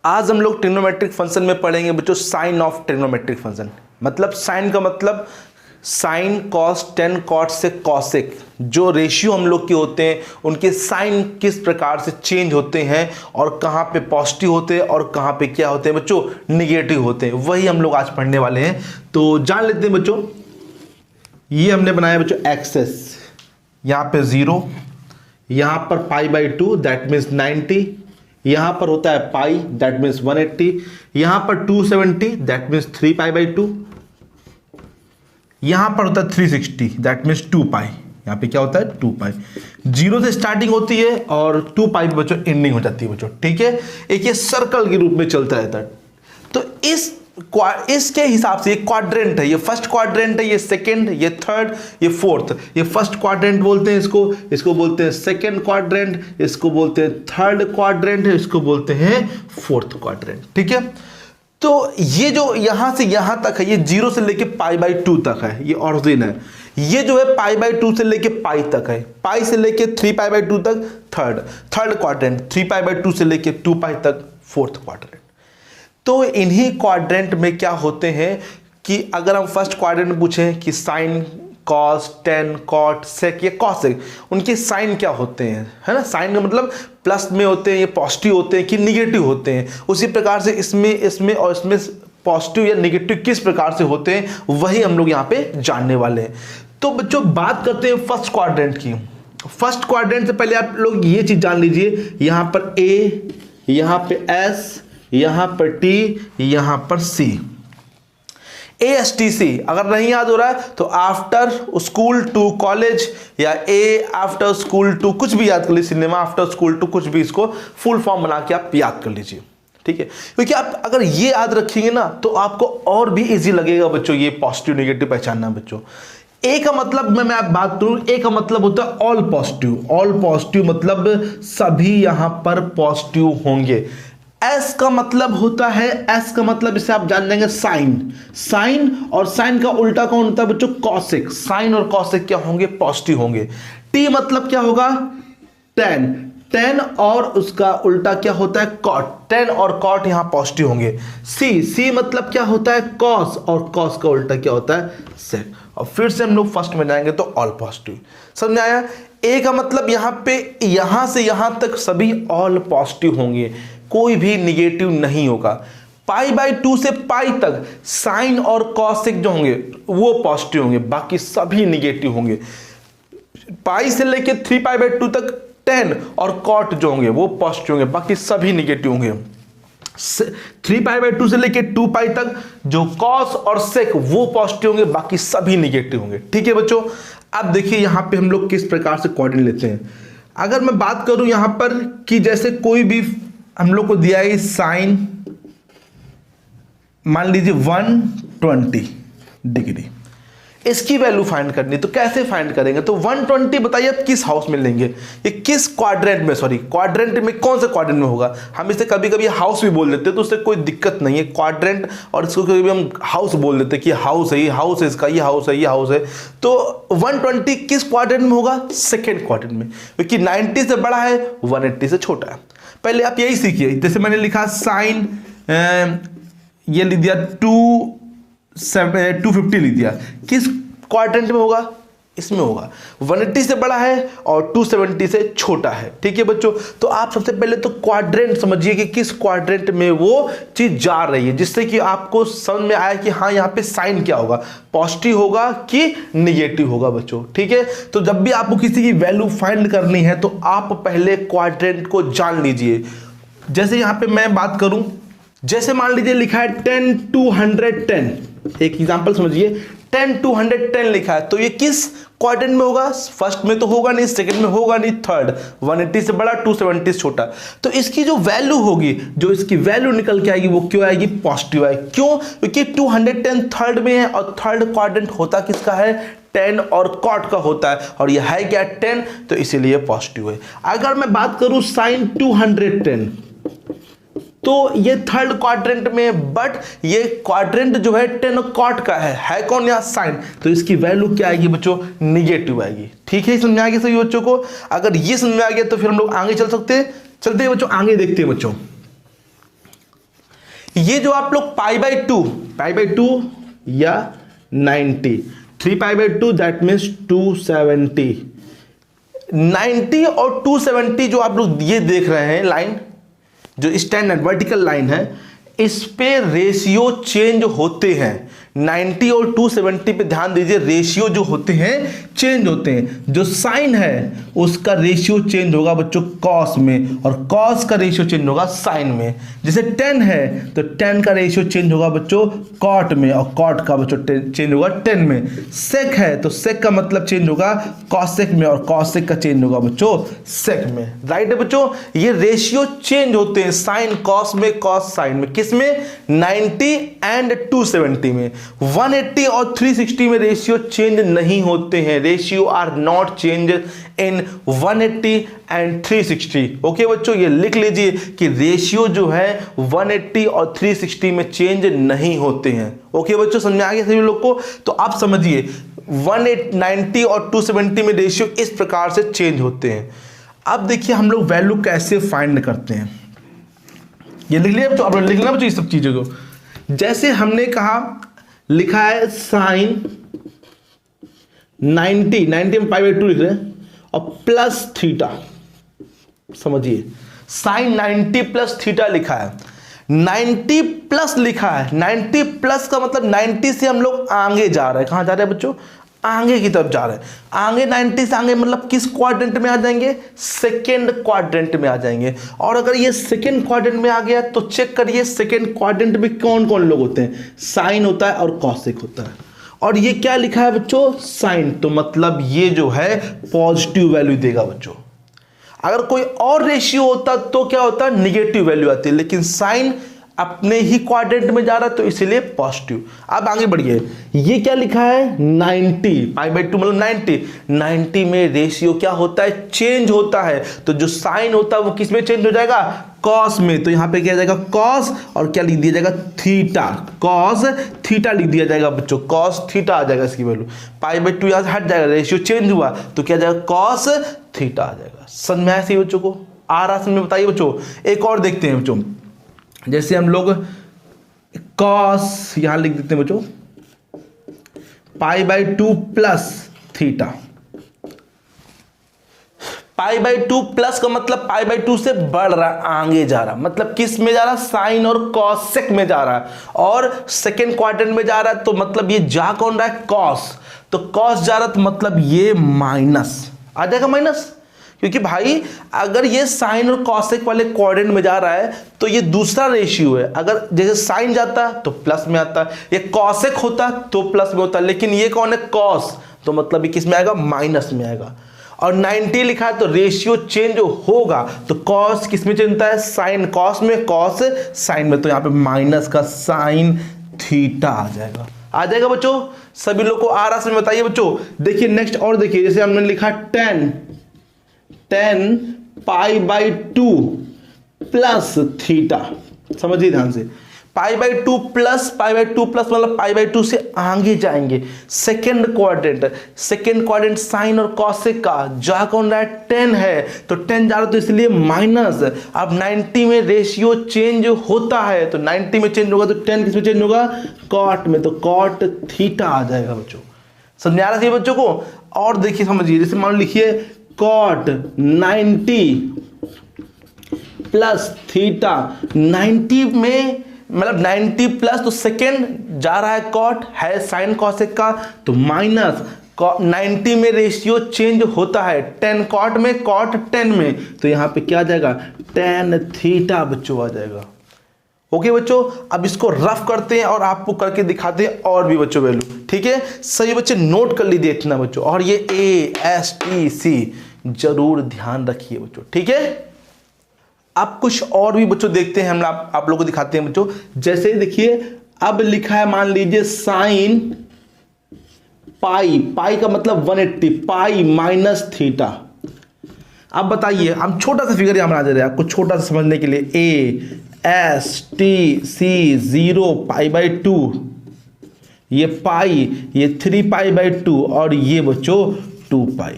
आज हम लोग ट्रिग्नोमेट्रिक फंक्शन में पढ़ेंगे बच्चों साइन ऑफ ट्रिग्नोमेट्रिक फंक्शन। मतलब साइन का मतलब साइन कॉस टेन कॉट से कॉसेक, जो रेशियो हम लोग के होते हैं उनके साइन किस प्रकार से चेंज होते हैं और कहाँ पे पॉजिटिव होते हैं और कहाँ पे क्या होते हैं बच्चों निगेटिव होते हैं, वही हम लोग आज पढ़ने वाले हैं। तो जान लेते हैं बच्चों, ये हमने बनाया बच्चों एक्सेस, यहाँ पे 0, यहाँ पर π/2 दैट मीन्स 90, यहाँ पर होता है पाई दैट मीन्स 180, यहाँ पर 270 दैट मीन्स 3π/2, यहाँ पर होता है 360 दैट मीन्स 2π, यहाँ पे क्या होता है 2π। 0 से स्टार्टिंग होती है और 2π पे बच्चों एंडिंग हो जाती है बच्चों, ठीक है। एक ये सर्कल के रूप में चलता रहता है। तो इसके हिसाब से ये क्वाड्रेंट है, ये फर्स्ट क्वाड्रेंट है, ये सेकंड, ये थर्ड, ये फोर्थ। ये फर्स्ट क्वाड्रेंट बोलते हैं इसको बोलते हैं सेकंड क्वाड्रेंट, इसको बोलते हैं थर्ड क्वाड्रेंट, इसको बोलते हैं फोर्थ क्वाड्रेंट, ठीक है। तो ये जो यहां से यहां तक है, ये 0 से लेके π/2 तक है, ये ओरिजिन है। ये जो है π/2 से लेके पाई तक है, पाई से लेके 3π/2 तक थर्ड क्वाड्रेंट, 3π/2 से लेके 2π तक फोर्थ क्वाड्रेंट। तो इन्हीं क्वाड्रेंट में क्या होते हैं कि अगर हम फर्स्ट क्वाड्रेंट में पूछें कि sine cos tan cot sec या कॉसेक, उनके साइन क्या होते हैं, है ना। साइन का मतलब प्लस में होते हैं, ये पॉजिटिव होते हैं कि निगेटिव होते हैं। उसी प्रकार से इसमें और इसमें पॉजिटिव या निगेटिव किस प्रकार से होते हैं, वही हम लोग यहाँ पे जानने वाले हैं। तो बच्चों बात करते हैं फर्स्ट क्वाड्रेंट की। फर्स्ट क्वाड्रेंट से पहले आप लोग ये चीज जान लीजिए, यहाँ पर ए, यहाँ पे एस, यहां पर टी, यहां पर सी, ASTC। अगर नहीं याद हो रहा है तो आफ्टर स्कूल टू कॉलेज या ए आफ्टर स्कूल टू कुछ भी याद कर लीजिए, सिनेमा आफ्टर स्कूल टू कुछ भी, इसको फुल फॉर्म बना के आप याद कर लीजिए, ठीक है। क्योंकि आप अगर ये याद रखेंगे ना तो आपको और भी इजी लगेगा बच्चों ये पॉजिटिव निगेटिव पहचानना। बच्चों ए का मतलब मैं आप बात करूं, ए का मतलब होता है ऑल पॉजिटिव। ऑल पॉजिटिव मतलब सभी यहां पर पॉजिटिव होंगे। एस का मतलब होता है, एस का मतलब इसे आप जान लेंगे साइन, और साइन का उल्टा कौन होता है बच्चों कॉसेक। साइन और कॉसेक क्या होंगे पॉजिटिव होंगे। टी मतलब क्या होगा टेन और उसका उल्टा क्या होता है कॉट, टेन और कॉट यहां पॉजिटिव होंगे। सी मतलब क्या होता है कॉस, और कॉस का उल्टा क्या होता है सेक। और फिर से हम लोग फर्स्ट में जाएंगे तो ऑल पॉजिटिव, समझ में आया। ए का मतलब यहां पे यहां से यहां तक सभी ऑल पॉजिटिव होंगे, कोई भी निगेटिव नहीं होगा। π/2 से पाई तक साइन और कॉसेक जो होंगे वो पॉजिटिव होंगे, बाकी सभी निगेटिव होंगे। पाई से लेके 3π/2 तक टेन और कॉट जो होंगे वो पॉजिटिव होंगे, बाकी सभी निगेटिव होंगे। 3π/2 से लेके 2π तक जो कॉस और सेक वो पॉजिटिव होंगे, बाकी सभी निगेटिव होंगे, ठीक है बच्चों। अब देखिए यहां पे हम लोग किस प्रकार से कोऑर्डिनेट लेते हैं। अगर मैं बात करूं यहां पर कि जैसे कोई भी हम लोग को दिया है साइन, मान लीजिए 120 डिग्री, इसकी वैल्यू फाइंड करनी, तो कैसे फाइंड करेंगे। तो 120 बताइए आप किस हाउस में लेंगे, ये किस क्वाड्रेंट में, क्वाड्रेंट में कौन से क्वाड्रेंट में होगा। हम इसे कभी कभी हाउस भी बोल देते हैं तो उससे कोई दिक्कत नहीं है, क्वाड्रेंट, और इसको कभी भी हम हाउस बोल देते हैं कि हाउस है, ये हाउस है इसका, ये हाउस है, ये हाउस है। तो 120 किस क्वाड्रेंट में होगा, सेकेंड क्वाड्रेंट में, क्योंकि 90 से बड़ा है 180 से छोटा है। पहले आप यही सीखिए, जैसे मैंने लिखा साइन, ये लिख दिया 250 लिख दिया, किस क्वाड्रेंट में होगा, इसमें होगा। 180 से बड़ा है और 270 से छोटा है, ठीक है बच्चों। तो आप सबसे पहले तो क्वाड्रेंट समझिए कि किस क्वाड्रेंट में वो चीज जा रही है, जिससे कि आपको समझ में आया कि हाँ यहाँ पे साइन क्या होगा, पॉजिटिव होगा कि निगेटिव होगा बच्चों, ठीक है। तो जब भी आपको किसी की वैल्यू फाइंड करनी है तो आप पहले क्वाड्रेंट को जान लीजिए। जैसे यहाँ पे मैं बात करूं, जैसे मान लीजिए लिखा है 10 to 110, एक एग्जांपल समझिए, 10 to 110 लिखा है, तो ये किस क्वाड्रेंट में होगा, फर्स्ट में तो होगा नहीं, सेकंड में होगा नहीं, थर्ड। 180 से बड़ा 270 से छोटा, तो इसकी जो वैल्यू होगी, जो इसकी वैल्यू निकल के आएगी वो क्यों आएगी, पॉजिटिव आएगी। क्यों, क्योंकि 210 थर्ड में है और थर्ड क्वाड्रेंट होता किसका है, 10 और कॉट का होता है, और यह है क्या 10, तो इसीलिए पॉजिटिव है। अगर मैं बात करूं साइन 210, तो ये थर्ड क्वाड्रेंट में, बट ये क्वाड्रेंट जो है 10 कॉट का है कौन यहाँ साइन, तो इसकी वैल्यू क्या आएगी बच्चों, निगेटिव आएगी, ठीक है। समझ में आ गया सभी बच्चों को। अगर ये समझ में आ गया तो फिर हम लोग आगे चलते हैं बच्चों, आगे देखते हैं बच्चों। ये जो आप लोग पाई बाई टू या 90, 3π/2 दैट मीन्स 270, 90 और 270 जो आप लोग ये देख रहे हैं लाइन, जो स्टैंडर्ड वर्टिकल लाइन है, इस पे रेशियो चेंज होते हैं। 90 और 270 पे ध्यान दीजिए, रेशियो जो होते हैं चेंज होते हैं। जो साइन है उसका रेशियो चेंज होगा बच्चों कॉस में, और कॉस का रेशियो चेंज होगा साइन में। जैसे 10 है तो 10 का रेशियो चेंज होगा बच्चों कॉट में, और कॉट का बच्चों चेंज होगा 10 में। सेक है तो सेक का मतलब चेंज होगा कॉसेक में, और कॉसेक का चेंज होगा बच्चों सेक में। राइट है बच्चों, ये रेशियो चेंज होते हैं साइन कॉस में, कॉस साइन में। किसमें? 90 एंड 270 में। 180 और 360 में रेशियो चेंज नहीं होते हैं। Ratio are not change in 180 and 360। Okay बच्चों, ये लिख लीजिए कि रेशियो जो है 180 और 360 में चेंज नहीं होते हैं। ओके बच्चों, समझ में आ गया सभी लोग को? तो आप समझिए 190 और 270 में रेशियो इस प्रकार से चेंज होते हैं। अब देखिए हम लोग वैल्यू कैसे फाइंड करते हैं, ये लिख लिया बच्चों। अब लिखना बच्चों इस सब चीजों को। जैसे हमने कहा, लिखा है साइन 90 में पाई/2 लिख रहे हैं, और प्लस थीटा। समझिए साइन 90 प्लस थीटा लिखा है, 90 प्लस लिखा है। 90 प्लस का मतलब 90 से हम लोग आगे जा रहे हैं। कहां जा रहे हैं बच्चों? आगे की तरफ जा रहे हैं। आगे 90 से आगे मतलब किस क्वाड्रेंट में आ जाएंगे? सेकेंड क्वाड्रेंट में आ जाएंगे। और अगर ये सेकेंड क्वाड्रेंट में आ गया तो चेक करिए सेकेंड क्वाड्रेंट में कौन कौन लोग होते हैं? साइन होता है और कॉसेक होता है। और ये क्या लिखा है बच्चों? साइन, तो मतलब ये जो है पॉजिटिव वैल्यू देगा बच्चों। अगर कोई और रेशियो होता तो क्या होता? निगेटिव वैल्यू आती है, लेकिन साइन अपने ही क्वाड्रेंट में जा रहा है तो इसलिए पॉजिटिव। अब आगे बढ़िए, ये क्या लिखा है? 90 पाई/2 मतलब 90 में रेशियो क्या होता है? चेंज होता है। तो जो साइन होता है वो किस में चेंज हो जाएगा? कॉस में। तो यहां पे क्या जाएगा? कॉस, और क्या लिख दिया जाएगा? थीटा। कॉस थीटा लिख दिया जाएगा बच्चों, कॉस थीटा आ जाएगा इसकी वैल्यू। पाई/2 यहां से हट जाएगा, रेशियो चेंज हुआ तो क्या जाएगा? कॉस थीटा आ जाएगा। समझ में आया सही बच्चों को? आ रहा समझ में? बताइए बच्चों। एक और देखते हैं बच्चों, जैसे हम लोग कॉस यहां लिख देते हैं बच्चों, पाई/2 प्लस थीटा। पाई/2 प्लस का मतलब पाई/2 से बढ़ रहा है, आगे जा रहा, मतलब किस में जा रहा? साइन और कॉसेक में जा रहा है। और सेकेंड क्वाड्रेंट में जा रहा है तो मतलब ये जा कौन रहा है? कॉस। तो कॉस जा रहा तो मतलब ये माइनस आ जाएगा, माइनस। क्योंकि भाई अगर ये साइन और कॉसेक वाले क्वाड्रेंट में जा रहा है तो ये दूसरा रेशियो है। अगर जैसे साइन जाता तो प्लस में आता, ये कॉसेक होता तो प्लस में होता, लेकिन ये कौन है? कॉस, तो मतलब ये किस में आएगा? माइनस में आएगा। और 90 लिखा है तो रेशियो चेंज होगा, तो कॉस किस में चेंज होता है? साइन कॉस में, कॉस साइन में। तो यहां पे माइनस का साइन थीटा आ जाएगा। आ जाएगा बच्चों? सभी लोग को आ रहा समझ? बताइए बच्चों। देखिए नेक्स्ट और देखिए, जैसे हमने लिखा 10 पाई/2 प्लस थीटा। समझिए ध्यान से, पाई/2 प्लस मतलब पाई/2 से आगे जाएंगे। सेकेंड क्वाड्रेंट साइन और कॉसेक का जा कौन रहा है? 10 है, तो 10 जा रहा है तो इसलिए माइनस। अब 90 में रेशियो चेंज होता है, तो 90 में चेंज होगा तो 10 किस में चेंज होगा? कॉट में, तो कॉट थीटा आ जाएगा बच्चों। समझ आ रहा है बच्चों को? और देखिए समझिए, जैसे मान लिखिए कॉट 90 प्लस थीटा। 90 में मतलब 90 प्लस तो सेकेंड जा रहा है, कॉट है साइन कॉसेक का, तो माइनस 90 में रेशियो चेंज होता है, 10 कॉट में, कॉट 10 में, तो यहां पे क्या आ जाएगा? tan थीटा बच्चों आ जाएगा। ओके बच्चों, अब इसको रफ करते हैं और आपको करके दिखाते हैं और भी बच्चों वैल्यू। ठीक है, सही बच्चे नोट कर लीजिए इतना बच्चों, और ये ASTC जरूर ध्यान रखिए बच्चों। ठीक है, अब कुछ और भी बच्चों देखते हैं, हम आप लोगों को दिखाते हैं बच्चों। जैसे देखिए अब लिखा है, मान लीजिए साइन पाई का मतलब 180, पाई माइनस थीटा। अब बताइए, हम छोटा सा फिगर यहां बना दे रहे हैं आपको छोटा सा समझने के लिए। ASTC 0 पाई/2, ये पाई, ये 3π/2, और ये बच्चों 2π।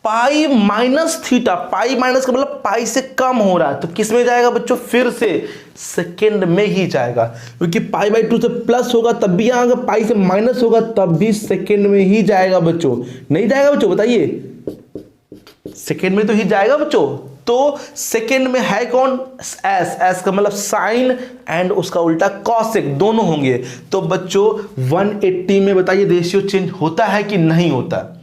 Pi minus theta, pi minus का मतलब पाई से कम हो रहा है, तो किस में जाएगा बच्चों, फिर से सेकेंड में ही जाएगा, क्योंकि पाई बाई 2 से प्लस होगा तब भी यहाँ, अगर पाई से माइनस होगा तब भी सेकेंड में ही जाएगा बच्चों। नहीं जाएगा बच्चों, बताइए, सेकेंड में तो ही जाएगा बच्चों। तो सेकेंड में है कौन, एस, एस का मतलब साइन एंड उसका उल्टा कॉसेक दोनों होंगे। तो बच्चों 180 में बताइए रेशियो चेंज होता है कि नहीं होता।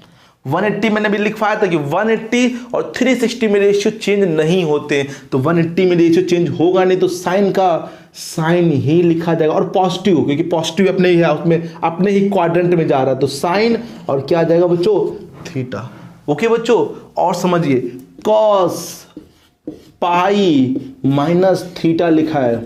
180 मैंने अभी लिखवाया था कि 180 और 360 में रेशियो चेंज नहीं होते, तो 180 में रेशियो चेंज होगा नहीं, तो साइन का साइन ही लिखा जाएगा, और पॉजिटिव, क्योंकि पॉजिटिव अपने ही है, उसमें अपने ही क्वाड्रेंट में जा रहा है, तो साइन और क्या आ जाएगा बच्चों, थीटा। ओके बच्चों, और समझिए कॉस पाई माइनस थीटा लिखा है,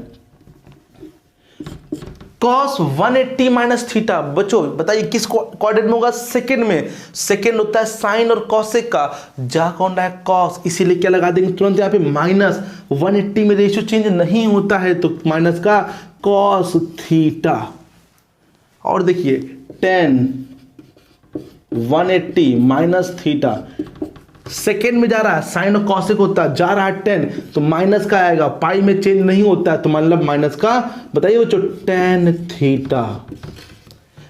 कॉस 180 माइनस थीटा। बच्चों बताइए किस क्वाड्रेंट में होगा, सेकंड में। सेकंड होता है साइन और कॉसेक का, जा कौन रहा है, कॉस, इसीलिए क्या लगा देंगे तुरंत यहाँ पे माइनस। 180 में रेशियो चेंज नहीं होता है तो माइनस का कॉस थीटा। और देखिए 10 180 माइनस थीटा, सेकेंड में जा रहा है, साइन और कॉसेक होता है, जा रहा है 10, तो माइनस का आएगा, पाई में चेंज नहीं होता है तो मतलब माइनस का, बताइए बच्चों, tan थीटा।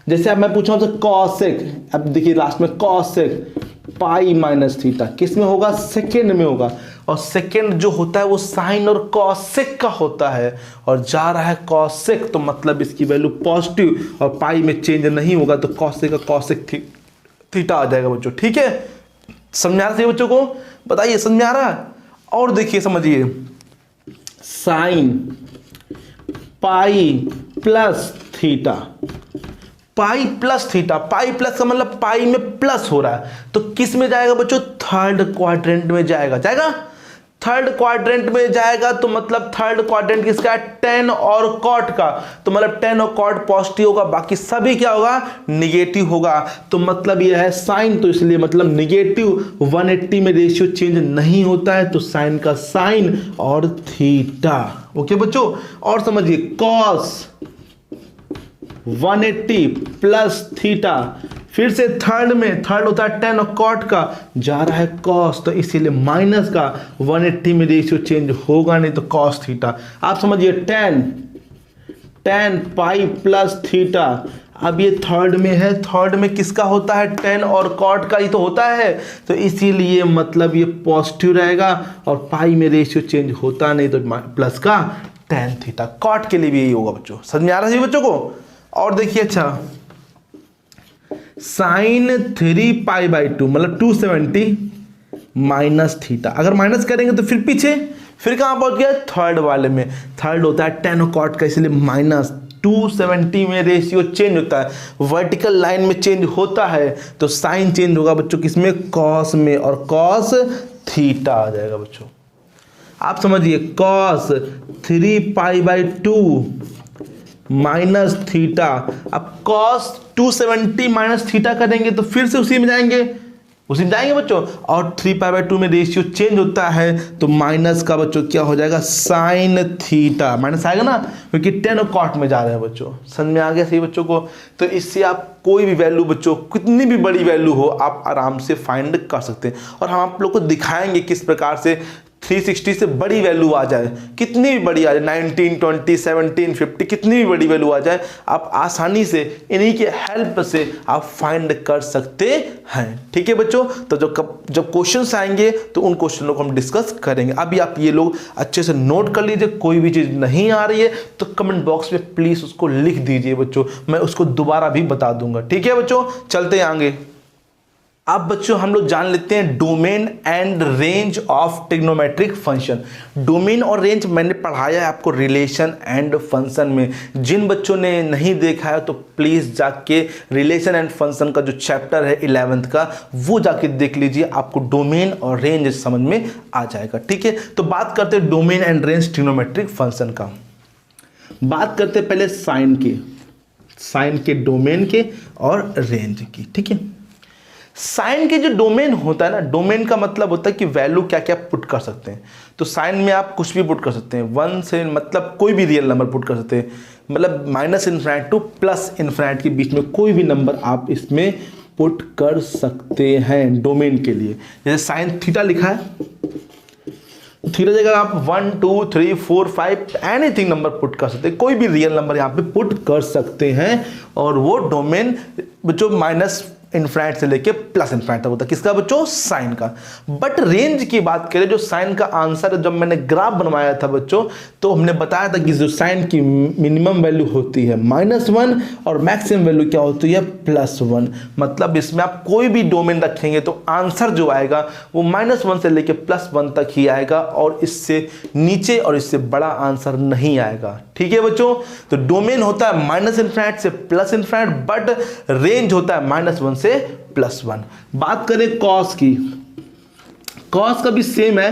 जैसे अब मैं पूछा हूं कॉसेक, अब देखिए लास्ट में कॉसेक पाई माइनस थीटा किस में होगा, सेकेंड में होगा, और सेकेंड जो होता है वो साइन और कॉसेक का होता है, और जा रहा है कॉसेक, तो मतलब इसकी वैल्यू पॉजिटिव, और पाई में चेंज नहीं होगा तो कॉसेक का कॉसेक थीटा आ जाएगा बच्चों। ठीक है, समझ आ रहा है बच्चों को, बताइए समझ आ रहा है। और देखिए समझिए, sine pi plus theta, pi plus theta, pi plus का मतलब पाई में प्लस हो रहा है, तो किस में जाएगा बच्चों, थर्ड क्वाड्रेंट में जाएगा, जाएगा थर्ड क्वाड्रेंट में जाएगा, तो मतलब थर्ड क्वाड्रेंट किसका है, tan और cot का, तो मतलब tan और cot पॉजिटिव होगा, बाकी सभी क्या होगा, निगेटिव होगा, तो मतलब यह है साइन, तो इसलिए मतलब निगेटिव। 180 में रेशियो चेंज नहीं होता है तो साइन का साइन और थीटा। ओके बच्चों, और समझिए कॉस 180 प्लस थीटा, फिर से थर्ड में, थर्ड होता है tan और cot का, जा रहा है कॉस, तो इसीलिए माइनस का, 180 में रेशियो चेंज होगा नहीं तो कॉस थीटा। आप समझिए tan पाई प्लस थीटा, अब ये थर्ड में है, थर्ड में किसका होता है, tan और cot का ही तो होता है, तो इसीलिए मतलब ये पॉजिटिव रहेगा, और पाई में रेशियो चेंज होता नहीं तो प्लस का tan थीटा। cot के लिए भी यही होगा बच्चों, समझ में आ रहा है बच्चों को। और देखिए अच्छा, साइन 3 पाई बाई 2 मतलब 270 माइनस थीटा, अगर माइनस करेंगे तो फिर पीछे, फिर कहां पहुंच गया, थर्ड वाले में, थर्ड होता है tan और cot का, इसलिए माइनस 270 में रेशियो चेंज होता है, वर्टिकल लाइन में चेंज होता है, तो साइन चेंज होगा बच्चों किसमें, कॉस में, और कॉस थीटा आ जाएगा बच्चों। आप समझिए cos 3 pi by 2 minus theta, अब कॉस 270 माइनस थीटा करेंगे तो फिर से उसी में जाएंगे, उसी में जाएंगे बच्चों, और 3 पाई बाई 2 में रेशियो चेंज होता है तो माइनस का बच्चों क्या हो जाएगा, साइन थीटा, माइनस आएगा ना, क्योंकि tan और cot में जा रहे हैं बच्चों। समझ में आ गया सही बच्चों को। तो इससे आप कोई भी वैल्यू बच्चों, कितनी भी बड़ी वैल्यू हो, आप आराम से फाइंड कर सकते हैं, और हम आप लोग को दिखाएंगे किस प्रकार से 360 से बड़ी वैल्यू आ जाए, कितनी भी बड़ी आ जाए, 19, 20, 17, 50, कितनी भी बड़ी वैल्यू आ जाए, आप आसानी से इन्हीं के हेल्प से आप फाइंड कर सकते हैं। ठीक है बच्चों, तो जब क्वेश्चंस आएंगे तो उन क्वेश्चनों को हम डिस्कस करेंगे। अभी आप ये लोग अच्छे से नोट कर लीजिए, कोई भी चीज़ नहीं आ रही है तो कमेंट बॉक्स में प्लीज़ उसको लिख दीजिए बच्चों, मैं उसको दोबारा भी बता दूंगा। ठीक है बच्चों, चलते हैं आगे। अब बच्चों हम लोग जान लेते हैं domain and range of trigonometric function. Domain और रेंज मैंने पढ़ाया है आपको रिलेशन एंड फंक्शन में। जिन बच्चों ने नहीं देखा है तो प्लीज़ जाके रिलेशन एंड फंक्शन का जो चैप्टर है 11th का वो जाके देख लीजिए, आपको डोमेन और रेंज समझ में आ जाएगा। ठीक है, तो बात करते हैं domain and range trigonometric function का। बात करते हैं पहले साइन के डोमेन के और रेंज की। ठीक है, साइन के जो डोमेन होता है ना, डोमेन का मतलब होता है कि वैल्यू क्या क्या पुट कर सकते हैं। तो साइन में आप कुछ भी पुट कर सकते हैं, 1 से मतलब कोई भी रियल नंबर पुट कर सकते हैं, मतलब -∞ टू +∞ के बीच में कोई भी नंबर आप इसमें पुट कर सकते हैं डोमेन के लिए। जैसे साइन थीटा लिखा है, थीटा जगह आप 1 2 3 4 5 एनीथिंग नंबर पुट कर सकते हैं, कोई भी रियल नंबर यहाँ पे पुट कर सकते हैं, और वो डोमेन बच्चों माइनस इनफाइनाइट से लेके प्लस इनफाइनाइट तक होता है। किसका बच्चों? साइन का। बट रेंज की बात करें, जो साइन का आंसर जब मैंने ग्राफ बनवाया था बच्चों, तो हमने बताया था कि जो साइन की मिनिमम वैल्यू होती है -1 और मैक्सिमम वैल्यू क्या होती है +1। मतलब इसमें आप कोई भी डोमेन रखेंगे तो आंसर जो आएगा वो -1 से लेके +1 तक ही आएगा, और इससे नीचे और इससे बड़ा आंसर नहीं आएगा। ठीक है बच्चों, तो डोमेन होता है -इनफाइनाइट से प्लस इनफाइनाइट, बट रेंज होता है -1 से +1। बात करें कॉस की, कॉस का भी सेम है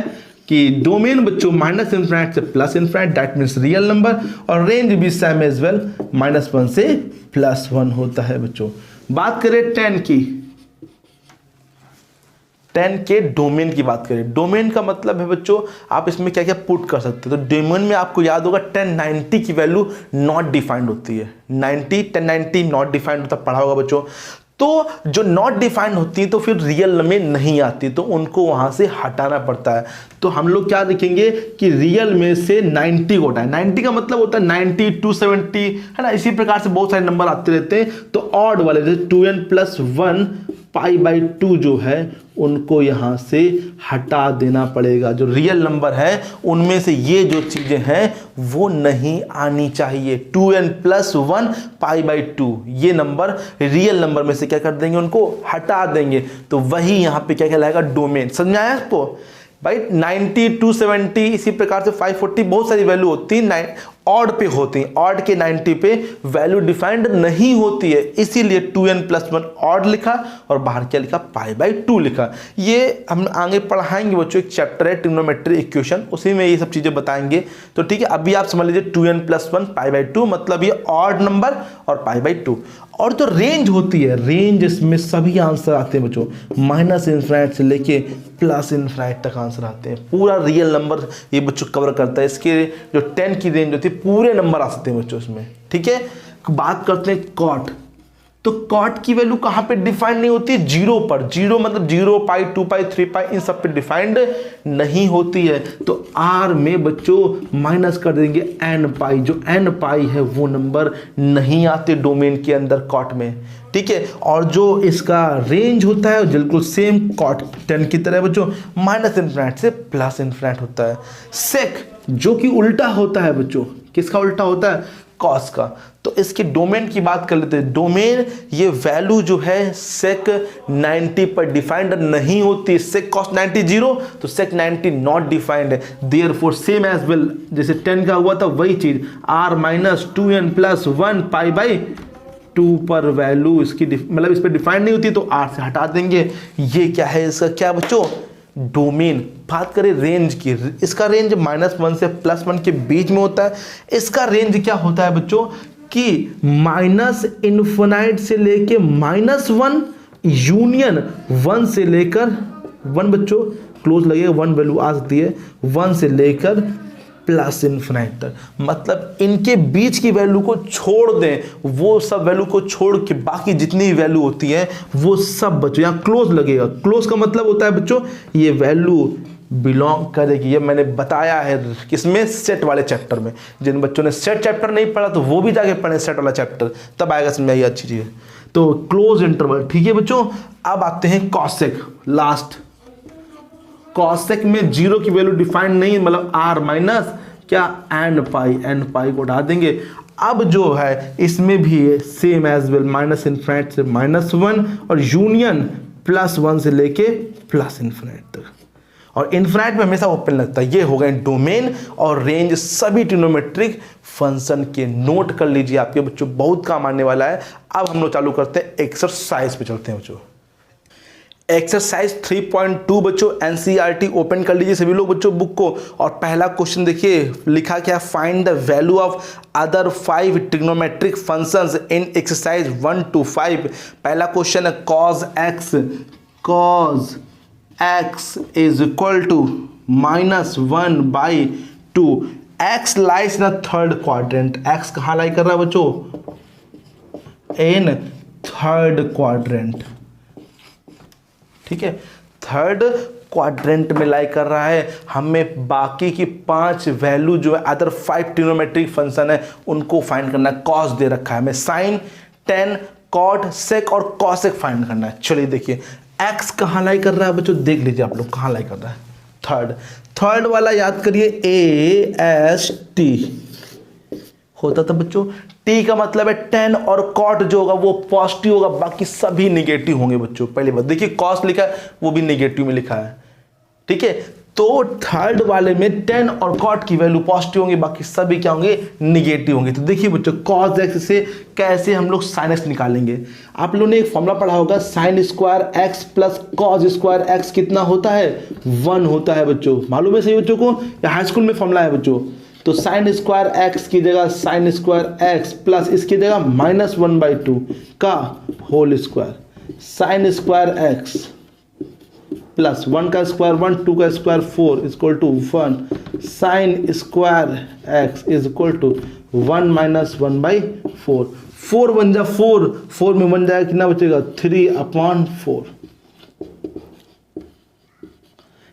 कि डोमेन बच्चों -इनफाइनाइट से plus infinite, that means real number, और रेंज भी सेम एज वेल -1 से +1 होता है बच्चों। बात करें 10 की, 10 के डोमेन की बात करें, डोमेन का मतलब है बच्चों आप इसमें क्या क्या पुट कर सकते हैं। तो डोमेन में आपको याद होगा 1090 की वैल्यू नॉट डिफाइंड होती है, 1090 नॉट डिफाइंड होता, पढ़ा होगा बच्चों। तो जो नॉट डिफाइंड होती है तो फिर रियल में नहीं आती, तो उनको वहां से हटाना पड़ता है। तो हम लोग क्या लिखेंगे कि रियल में से 90 को हटाएं। 90 का मतलब होता है 90 270, है ना, इसी प्रकार से बहुत सारे नंबर आते रहते हैं। तो ऑड वाले जैसे 2n + 1 π/2 जो है उनको यहां से हटा देना पड़ेगा। जो रियल नंबर है उनमें से ये जो चीजें हैं वो नहीं आनी चाहिए। 2n + 1 π/2 ये नंबर रियल नंबर में से क्या कर देंगे, उनको हटा देंगे। तो वही यहां पे क्या कहलाएगा, डोमेन। समझ में आया आपको भाई? 90 270 इसी प्रकार से 540 बहुत सारी वैल्यू होती है, ऑड पे होती है। ऑड के 90 पे वैल्यू डिफाइंड नहीं होती है, इसीलिए 2n + 1 ऑड लिखा और बाहर क्या लिखा, π/2 लिखा। ये हम आगे पढ़ाएंगे बच्चों, एक चैप्टर है ट्रिग्नोमेट्री इक्वेशन, उसी में ये सब चीजें बताएंगे। तो ठीक है, अभी आप समझ लीजिए 2n + 1 π/2 मतलब ये ऑड नंबर और π/2। और जो रेंज होती है, रेंज इसमें सभी आंसर आते हैं बच्चों, -इनफाइनाइट से लेके +इनफाइनाइट तक आंसर आते हैं। पूरा रियल नंबर ये बच्चों कवर करता है। इसके जो 10 की रेंज होती है पूरे नंबर आ सकते हैं बच्चों इसमें। ठीक है, बात करते हैं कॉट। तो कॉट की वैल्यू कहां पे डिफाइंड नहीं होती है, 0 पर। 0 मतलब 0 π 2 π 3 π इन सब पे डिफाइंड नहीं होती है। तो r में बच्चों माइनस कर देंगे n π, जो n π है वो नंबर नहीं आते डोमेन के अंदर कॉट में। ठीक है, और जो इसका रेंज होता है बिल्कुल सेम कॉट 10 की तरह बच्चों, -इनफाइनाइट से +इनफाइनाइट होता है। सेक जो कि उल्टा होता है बच्चों, किसका उल्टा होता है, कॉस का। तो इसके डोमेन की बात कर लेते हैं। डोमेन ये वैल्यू जो है सेक 90 पर डिफाइंड नहीं होती। सेक कॉस 90 0, तो सेक 90 नॉट डिफाइंड है। देयरफॉर सेम एज वेल जैसे 10 का हुआ था वही चीज, r - 2n + 1 π/2 पर वैल्यू इसकी मतलब इस पर डिफाइंड नहीं होती, तो r से हटा देंगे। ये क्या है, इसका क्या बच्चों, डोमेन। बात करें रेंज की, इसका रेंज -1 से +1 के बीच में होता है। इसका रेंज क्या होता है बच्चों कि -इनफाइनाइट से लेके -1 यूनियन 1 से लेकर 1 बच्चों क्लोज लगेगा, 1 वैल्यू आ सकती है, 1 से लेकर +इनफाइनाइट तक। मतलब इनके बीच की वैल्यू को छोड़ दें, वो सब वैल्यू को छोड़ के बाकी जितनी वैल्यू होती है वो सब बच्चों यहाँ क्लोज लगेगा। क्लोज का मतलब होता है बच्चों ये वैल्यू बिलोंग करेगी। ये मैंने बताया है किसमें, सेट वाले चैप्टर में। जिन बच्चों ने सेट चैप्टर नहीं पढ़ा तो वो भी जाके पढ़े सेट वाला चैप्टर, तब आएगा समझ में ये अच्छी चीज। तो क्लोज इंटरवल। ठीक है बच्चों, अब आते हैं कॉसेक लास्ट। कॉसेक में 0 की वैल्यू डिफाइंड नहीं, मतलब r माइनस क्या n π को हटा देंगे। अब जो है इसमें भी सेम एज वेल -इनफाइनाइट से -1 और यूनियन +1 से लेके +इनफाइनाइट तक, और इनफाइनाइट में हमेशा ओपन लगता है। ये हो गए डोमेन और रेंज सभी ट्रिग्नोमेट्रिक फंक्शन के। नोट कर लीजिए, आपके बच्चों बहुत काम आने वाला है। अब हम लोग चालू करते हैं एक्सरसाइज पे चलते हैं बच्चों। एक्सरसाइज 3.2 बच्चों एनसीईआरटी ओपन कर लीजिए सभी लोग बच्चों बुक को। और पहला क्वेश्चन देखिए, लिखा क्या, find the value of other 5 trigonometric functions in exercise 1 to 5। पहला क्वेश्चन है cos x is equal to -1/2। x lies in third quadrant. x कहाँ लाई कर रहा है बच्चों, इन थर्ड क्वाड्रेंट। ठीक है, थर्ड क्वाड्रेंट में लाई कर रहा है। हमें बाकी की 5 वैल्यू जो है अदर 5 ट्रिग्नोमेट्रिक फंक्शन है उनको फाइंड करना है। कॉस दे रखा है हमें, साइन, टेन, कॉट, सेक और कॉसेक फाइंड करना है। चलिए देखिए एक्स कहाँ लाई कर रहा है बच्चों, देख लीजिए आप लोग कहाँ लाई कर रहा है। थर्ड वाला याद करिए, ए एस टी होता था बच्चों। टी का मतलब है टेन और कॉट जो होगा वो पॉजिटिव होगा, बाकी सभी निगेटिव होंगे बच्चों। पहली बात देखिए कॉस लिखा है वो भी निगेटिव में लिखा है, ठीक है। तो थर्ड वाले में टेन और कॉट की वैल्यू पॉजिटिव होंगे, बाकी सभी क्या होंगे, निगेटिव होंगे। तो देखिए बच्चों कॉस एक्स से कैसे हम लोग साइन एक्स निकालेंगे। आप लोगों ने एक फॉर्मूला पढ़ा होगा, sign square x plus cos square x कितना होता है, 1 होता है बच्चों। मालूम है सही बच्चों को, या हाई स्कूल में फॉर्मूला है बच्चों। तो साइन स्क्वायर एक्स की जगह साइन स्क्वायर एक्स प्लस इसकी जगह -1/2 का whole square, sine square x plus 1 का स्क्वायर 1, 2 का square 4 equal to 1, sine square x is equal to 1 - 1/4। 4 बन जा 4 में बन जाएगा कितना बचेगा, 3/4।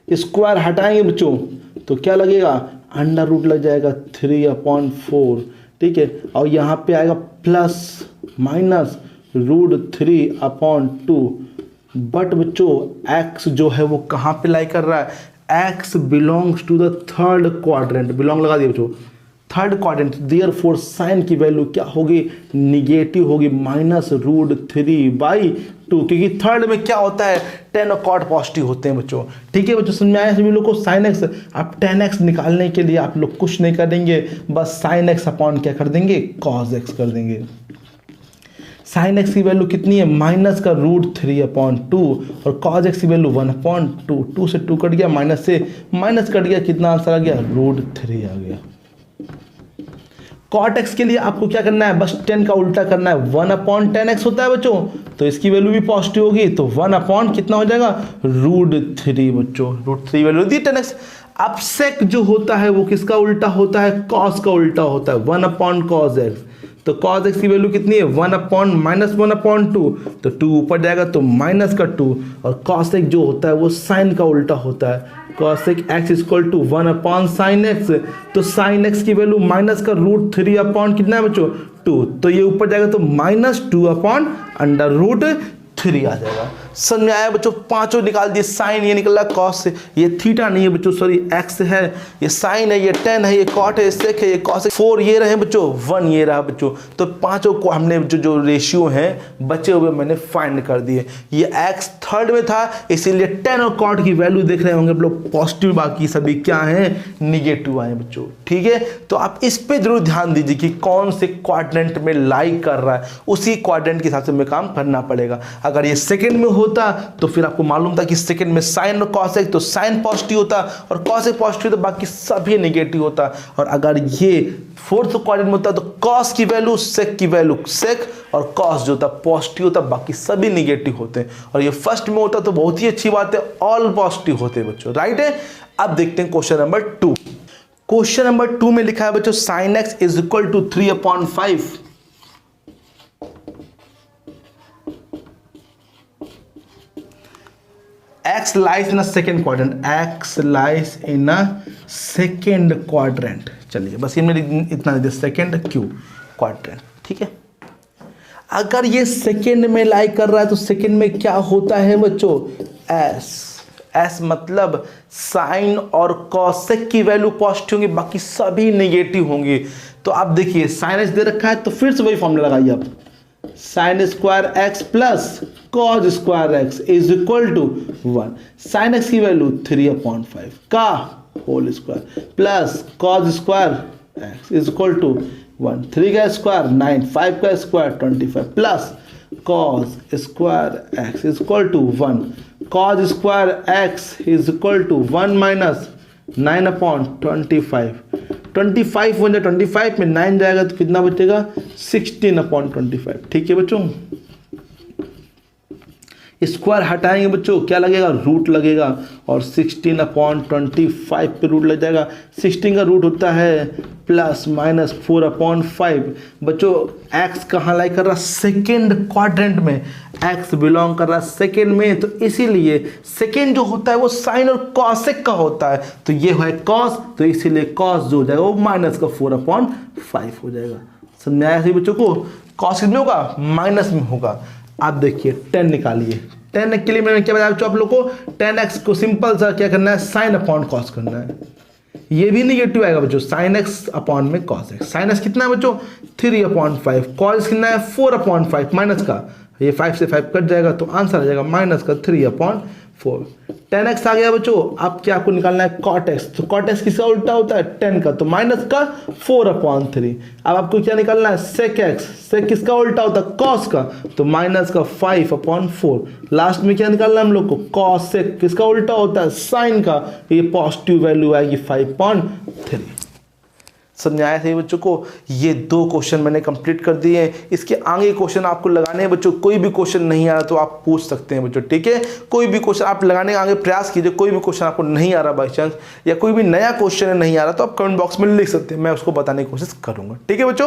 स्क्वायर हटाएंगे बच्चों तो क्या लगेगा, अंडर रूट लग जाएगा 3/4, ठीक है। और यहाँ पे आएगा प्लस माइनस √3/2। बट बच्चों x जो है वो कहाँ पे लाई कर रहा है, x belongs to the third quadrant, belong लगा दिया बच्चों, थर्ड क्वाड्रेंट। देयरफॉर साइन की वैल्यू क्या होगी, निगेटिव होगी, -√3/2, क्योंकि थर्ड में क्या होता है, टेन और कॉट पॉजिटिव होते हैं बच्चों। ठीक है बच्चों, समझ में आया सभी लोग को। साइन एक्स, अब टेन एक्स निकालने के लिए आप लोग कुछ नहीं करेंगे, बस साइन एक्स अपॉन क्या कर देंगे, कॉस एक्स कर देंगे। साइन एक्स की वैल्यू कितनी है, -√3/2 और कॉस एक्स की वैल्यू 1/2। 2 से 2 कट गया, माइनस से माइनस कट गया, कितना आंसर आ गया, √3 आ गया। कॉट एक्स के लिए आपको क्या करना है, बस 10 का उल्टा करना है, 1/10x होता है बच्चों, तो इसकी वैल्यू भी पॉजिटिव होगी, तो 1/ कितना हो जाएगा, √3 बच्चों, √3 वैल्यू दी 10x। अब सेक जो होता है वो किसका उल्टा होता है, कॉस का उल्टा होता है, 1/cos x। तो cos x की वैल्यू कितनी है, 1/-1/2, तो 2 ऊपर जाएगा तो माइनस का 2, और cos x जो होता है वो साइन का उल्टा होता है, cos x equal to 1/sin x। तो sin x की वैल्यू माइनस का √3 कितना है बच्चों, 2, तो ये ऊपर जाएगा तो -2/√3 आ जाएगा। समझ में आया बच्चों, पांचों निकाल दिए। साइन ये निकल रहा कॉस से, ये थीटा नहीं है बच्चों, सॉरी एक्स है, ये साइन है, ये टेन है, ये कॉट है, सेक है, ये कॉस है, 4 ये रहे बच्चों, 1 ये रहा बच्चों। तो पांचों को हमने जो रेशियो हैं बचे हुए मैंने फाइंड कर दिए। ये एक्स थर्ड में था, इसीलिए टेन और कॉट की वैल्यू देख रहे होंगे आप लोग पॉजिटिव, बाकी सभी क्या है, निगेटिव आए बच्चों। ठीक है, तो आप इस पे जरूर ध्यान दीजिए कि कौन से क्वाड्रेंट में लाई कर रहा है, उसी क्वाड्रेंट के हिसाब से हमें काम करना पड़ेगा। अगर ये सेकंड में होता तो फिर आपको मालूम था कि सेकंड में साइन और कॉस है, तो साइन पॉजिटिव होता और कॉस पॉजिटिव तो बाकी सभी नेगेटिव होता। और अगर ये फोर्थ क्वाड्रेंट में होता तो कॉस की वैल्यू सेक की वैल्यू सेक, और कॉस जो होता पॉजिटिव होता, बाकी सभी नेगेटिव होते हैं। और ये फर्स्ट में होता तो बहुत ही अच्छी बात है, ऑल पॉजिटिव होते हैं बच्चों, राइट है। अब देखते हैं क्वेश्चन नंबर 2। क्वेश्चन नंबर 2 में लिखा है बच्चों, sine x is equal to 3/5। X lies in a second quadrant. X lies in a second quadrant. चलिए बस ये मेरे इतना दे, सेकेंड क्यू क्वाड्रेंट। ठीक है, अगर ये सेकेंड में लाई कर रहा है तो सेकेंड में क्या होता है बच्चों, एस मतलब साइन और कॉसेक की वैल्यू पॉजिटिव होंगी, बाकी सभी नेगेटिव होंगी। तो आप देखिए साइन एक्स दे रखा है, तो फिर से वही फॉर्मूला लगाइए आप, sine square x plus cos square x is equal to 1। Sine x की वैल्यू 3/5 का whole square plus cos square x is equal to 1। 3 का स्क्वायर 9, 5 का square 25 plus cos square x is equal to 1। Cos square x is equal to 1 minus 9/25। 25 बन जाए, 25 में 9 जाएगा तो कितना बचेगा, 16/25। ठीक है बच्चों, स्क्वायर हटाएंगे बच्चों, क्या लगेगा, रूट लगेगा, और 16/25 पे रूट लग जाएगा। 16 का रूट होता है ±4/5। बच्चों x कहाँ लाई कर रहा, सेकेंड क्वाड्रेंट में, x बिलोंग कर रहा सेकेंड में, तो इसीलिए सेकेंड जो होता है वो साइन और कॉसेक का होता है, तो ये है कॉस, तो इसीलिए कॉस जो हो जाएगा वो -4/5 हो जाएगा। समझ में आया सही बच्चों को? कॉस कितने होगा, माइनस में होगा। आप देखिए 10 निकालिए, 10 के लिए मैंने क्या बताया बच्चों आप लोग को, 10x को सिंपल सा क्या करना है, साइन अपॉन कॉस करना है। ये भी निगेटिव आएगा बच्चों, साइन एक्स अपॉन में कॉस एक्स। साइन एक्स कितना है बच्चों, 3/5, कॉस कितना है 4/5 माइनस का, ये 5 से 5 कट जाएगा तो आंसर आ जाएगा माइनस का 3/4। 10x आ गया बच्चों। अब क्या आपको निकालना है, cot x, तो cot x किसका उल्टा होता है, 10 का, तो माइनस का 4/3। अब आपको क्या निकालना है, sec x, sec किसका उल्टा होता है, cos का, तो माइनस का 5/4। लास्ट में क्या निकालना है हम लोग को, cos sec किसका उल्टा होता है, sin का, ये पॉजिटिव वैल्यू आएगी 5/3। समझ आया सही बच्चों को? ये 2 क्वेश्चन मैंने कंप्लीट कर दिए हैं। इसके आगे क्वेश्चन आपको लगाने हैं बच्चों। कोई भी क्वेश्चन नहीं आ रहा तो आप पूछ सकते हैं बच्चों, ठीक है? कोई भी क्वेश्चन आप लगाने का आगे प्रयास कीजिए। कोई भी क्वेश्चन आपको नहीं आ रहा बाई चांस, या कोई भी नया क्वेश्चन नहीं आ रहा, तो आप कमेंट बॉक्स में लिख सकते हैं, मैं उसको बताने की कोशिश करूंगा, ठीक है बच्चों?